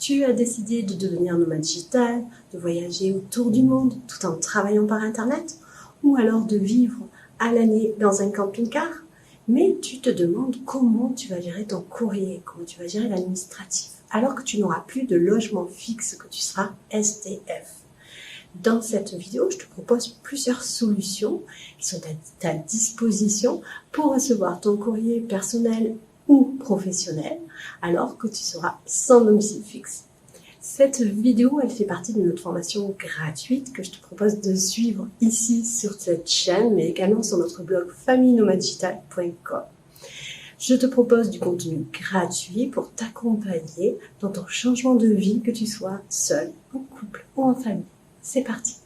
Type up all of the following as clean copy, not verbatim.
Tu as décidé de devenir nomade digital, de voyager autour du monde tout en travaillant par Internet, ou alors de vivre à l'année dans un camping-car, mais tu te demandes comment tu vas gérer ton courrier, comment tu vas gérer l'administratif, alors que tu n'auras plus de logement fixe, que tu seras SDF. Dans cette vidéo, je te propose plusieurs solutions qui sont à ta disposition pour recevoir ton courrier personnel ou professionnel alors que tu seras sans domicile fixe. Cette vidéo, elle fait partie de notre formation gratuite que je te propose de suivre ici sur cette chaîne, mais également sur notre blog famillenomadedigital.com. Je te propose du contenu gratuit pour t'accompagner dans ton changement de vie, que tu sois seul, en couple ou en famille. C'est parti!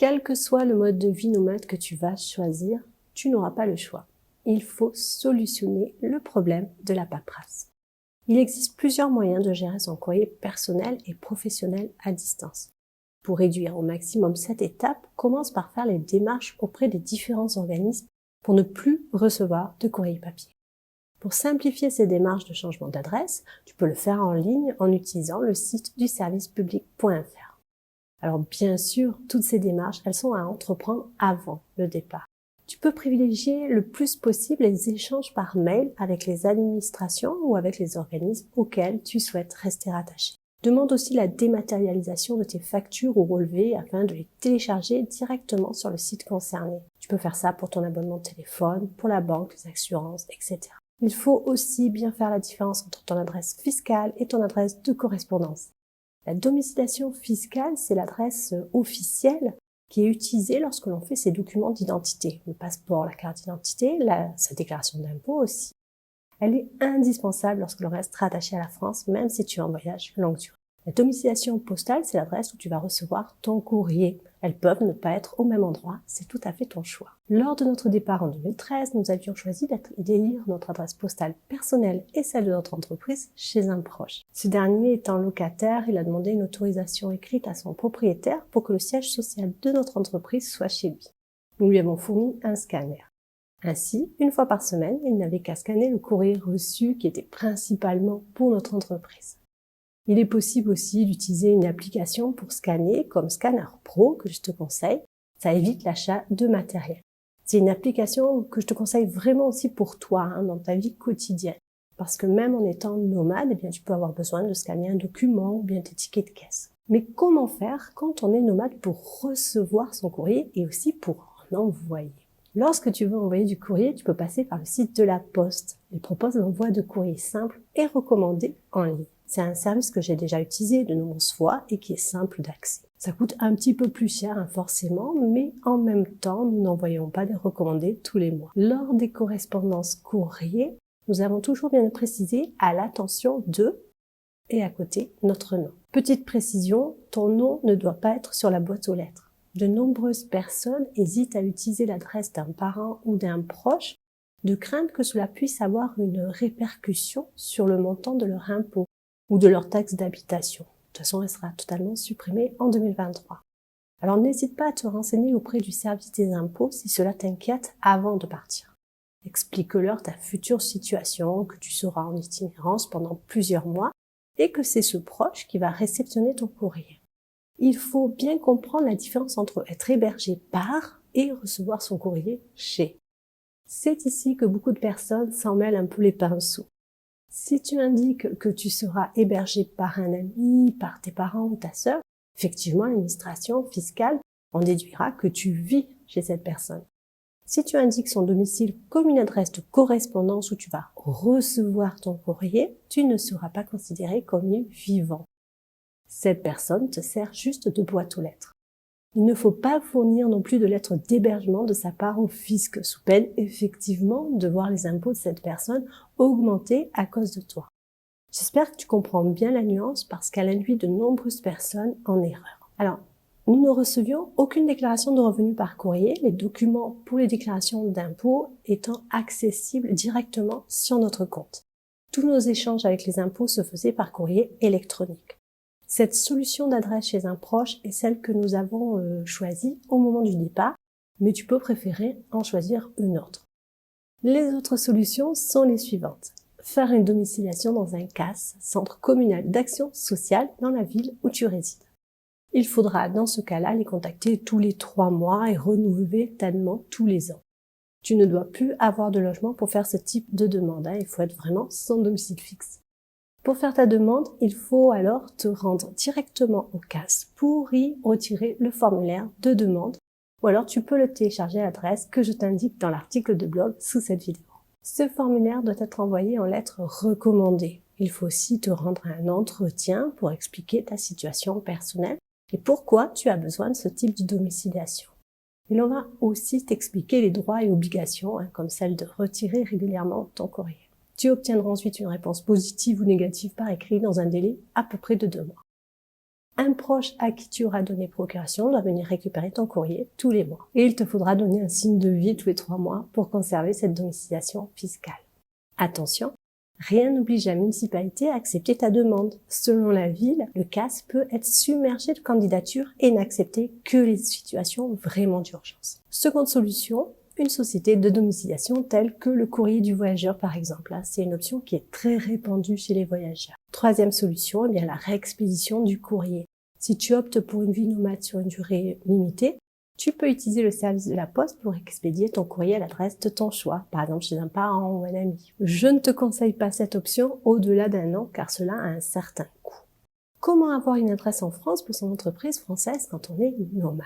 Quel que soit le mode de vie nomade que tu vas choisir, tu n'auras pas le choix. Il faut solutionner le problème de la paperasse. Il existe plusieurs moyens de gérer son courrier personnel et professionnel à distance. Pour réduire au maximum cette étape, commence par faire les démarches auprès des différents organismes pour ne plus recevoir de courrier papier. Pour simplifier ces démarches de changement d'adresse, tu peux le faire en ligne en utilisant le site du servicepublic.fr. Alors bien sûr, toutes ces démarches, elles sont à entreprendre avant le départ. Tu peux privilégier le plus possible les échanges par mail avec les administrations ou avec les organismes auxquels tu souhaites rester rattaché. Demande aussi la dématérialisation de tes factures ou relevés afin de les télécharger directement sur le site concerné. Tu peux faire ça pour ton abonnement de téléphone, pour la banque, les assurances, etc. Il faut aussi bien faire la différence entre ton adresse fiscale et ton adresse de correspondance. La domiciliation fiscale, c'est l'adresse officielle qui est utilisée lorsque l'on fait ses documents d'identité, le passeport, la carte d'identité, sa déclaration d'impôt aussi. Elle est indispensable lorsque l'on reste rattaché à la France, même si tu es en voyage longue durée. La domiciliation postale, c'est l'adresse où tu vas recevoir ton courrier. Elles peuvent ne pas être au même endroit, c'est tout à fait ton choix. Lors de notre départ en 2013, nous avions choisi d'élire notre adresse postale personnelle et celle de notre entreprise chez un proche. Ce dernier étant locataire, il a demandé une autorisation écrite à son propriétaire pour que le siège social de notre entreprise soit chez lui. Nous lui avons fourni un scanner. Ainsi, une fois par semaine, il n'avait qu'à scanner le courrier reçu qui était principalement pour notre entreprise. Il est possible aussi d'utiliser une application pour scanner comme Scanner Pro que je te conseille. Ça évite l'achat de matériel. C'est une application que je te conseille vraiment aussi pour toi dans ta vie quotidienne. Parce que même en étant nomade, eh bien, tu peux avoir besoin de scanner un document ou bien tes tickets de caisse. Mais comment faire quand on est nomade pour recevoir son courrier et aussi pour en envoyer? Lorsque tu veux envoyer du courrier, tu peux passer par le site de la Poste. Il propose l'envoi de courrier simple et recommandé en ligne. C'est un service que j'ai déjà utilisé de nombreuses fois et qui est simple d'accès. Ça coûte un petit peu plus cher forcément, mais en même temps, nous n'envoyons pas des recommandés tous les mois. Lors des correspondances courrier, nous avons toujours bien précisé à l'attention de et à côté notre nom. Petite précision, ton nom ne doit pas être sur la boîte aux lettres. De nombreuses personnes hésitent à utiliser l'adresse d'un parent ou d'un proche de crainte que cela puisse avoir une répercussion sur le montant de leur impôt ou de leur taxe d'habitation. De toute façon, elle sera totalement supprimée en 2023. Alors n'hésite pas à te renseigner auprès du service des impôts si cela t'inquiète avant de partir. Explique-leur ta future situation, que tu seras en itinérance pendant plusieurs mois et que c'est ce proche qui va réceptionner ton courrier. Il faut bien comprendre la différence entre être hébergé par et recevoir son courrier chez. C'est ici que beaucoup de personnes s'en mêlent un peu les pinceaux. Si tu indiques que tu seras hébergé par un ami, par tes parents ou ta sœur, effectivement, l'administration fiscale en déduira que tu vis chez cette personne. Si tu indiques son domicile comme une adresse de correspondance où tu vas recevoir ton courrier, tu ne seras pas considéré comme vivant. Cette personne te sert juste de boîte aux lettres. Il ne faut pas fournir non plus de lettres d'hébergement de sa part au fisc, sous peine effectivement de voir les impôts de cette personne augmenter à cause de toi. J'espère que tu comprends bien la nuance parce qu'elle induit de nombreuses personnes en erreur. Alors, nous ne recevions aucune déclaration de revenus par courrier, les documents pour les déclarations d'impôts étant accessibles directement sur notre compte. Tous nos échanges avec les impôts se faisaient par courrier électronique. Cette solution d'adresse chez un proche est celle que nous avons choisie au moment du départ, mais tu peux préférer en choisir une autre. Les autres solutions sont les suivantes. Faire une domiciliation dans un CAS, Centre communal d'action sociale, dans la ville où tu résides. Il faudra dans ce cas-là les contacter tous les 3 mois et renouveler ta demande tous les ans. Tu ne dois plus avoir de logement pour faire ce type de demande. Il faut être vraiment sans domicile fixe. Pour faire ta demande, il faut alors te rendre directement au CAS pour y retirer le formulaire de demande, ou alors tu peux le télécharger à l'adresse que je t'indique dans l'article de blog sous cette vidéo. Ce formulaire doit être envoyé en lettres recommandées. Il faut aussi te rendre à un entretien pour expliquer ta situation personnelle et pourquoi tu as besoin de ce type de domiciliation. Et l'on va aussi t'expliquer les droits et obligations, comme celle de retirer régulièrement ton courrier. Tu obtiendras ensuite une réponse positive ou négative par écrit dans un délai à peu près de 2 mois. Un proche à qui tu auras donné procuration doit venir récupérer ton courrier tous les mois. Et il te faudra donner un signe de vie tous les 3 mois pour conserver cette domiciliation fiscale. Attention, rien n'oblige la municipalité à accepter ta demande. Selon la ville, le CAS peut être submergé de candidatures et n'accepter que les situations vraiment d'urgence. Seconde solution, une société de domiciliation telle que le courrier du voyageur par exemple. C'est une option qui est très répandue chez les voyageurs. Troisième solution, la réexpédition du courrier. Si tu optes pour une vie nomade sur une durée limitée, tu peux utiliser le service de la poste pour expédier ton courrier à l'adresse de ton choix, par exemple chez un parent ou un ami. Je ne te conseille pas cette option au-delà d'1 an car cela a un certain coût. Comment avoir une adresse en France pour son entreprise française quand on est nomade ?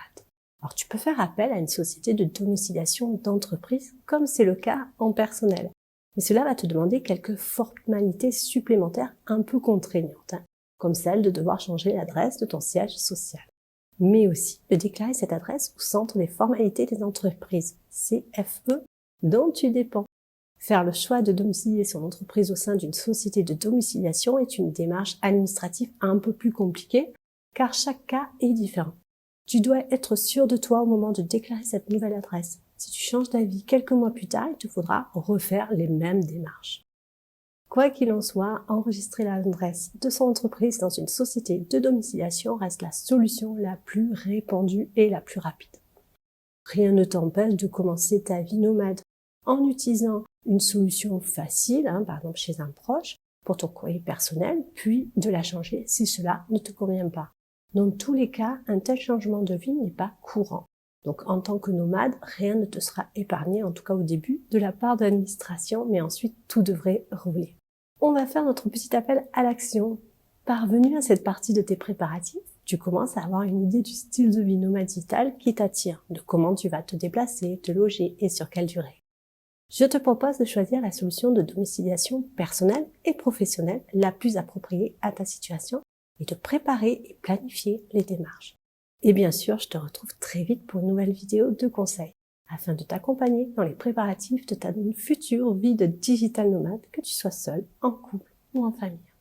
Alors tu peux faire appel à une société de domiciliation d'entreprise comme c'est le cas en personnel. Mais cela va te demander quelques formalités supplémentaires un peu contraignantes, comme celle de devoir changer l'adresse de ton siège social. Mais aussi de déclarer cette adresse au centre des formalités des entreprises, CFE, dont tu dépends. Faire le choix de domicilier son entreprise au sein d'une société de domiciliation est une démarche administrative un peu plus compliquée, car chaque cas est différent. Tu dois être sûr de toi au moment de déclarer cette nouvelle adresse. Si tu changes d'avis quelques mois plus tard, il te faudra refaire les mêmes démarches. Quoi qu'il en soit, enregistrer l'adresse de son entreprise dans une société de domiciliation reste la solution la plus répandue et la plus rapide. Rien ne t'empêche de commencer ta vie nomade en utilisant une solution facile, par exemple chez un proche, pour ton courrier personnel, puis de la changer si cela ne te convient pas. Dans tous les cas, un tel changement de vie n'est pas courant. Donc en tant que nomade, rien ne te sera épargné, en tout cas au début, de la part de l'administration, mais ensuite tout devrait rouler. On va faire notre petit appel à l'action. Parvenu à cette partie de tes préparatifs, tu commences à avoir une idée du style de vie nomade digital qui t'attire, de comment tu vas te déplacer, te loger et sur quelle durée. Je te propose de choisir la solution de domiciliation personnelle et professionnelle la plus appropriée à ta situation et de préparer et planifier les démarches. Et bien sûr, je te retrouve très vite pour une nouvelle vidéo de conseils afin de t'accompagner dans les préparatifs de ta future vie de digital nomade, que tu sois seul, en couple ou en famille.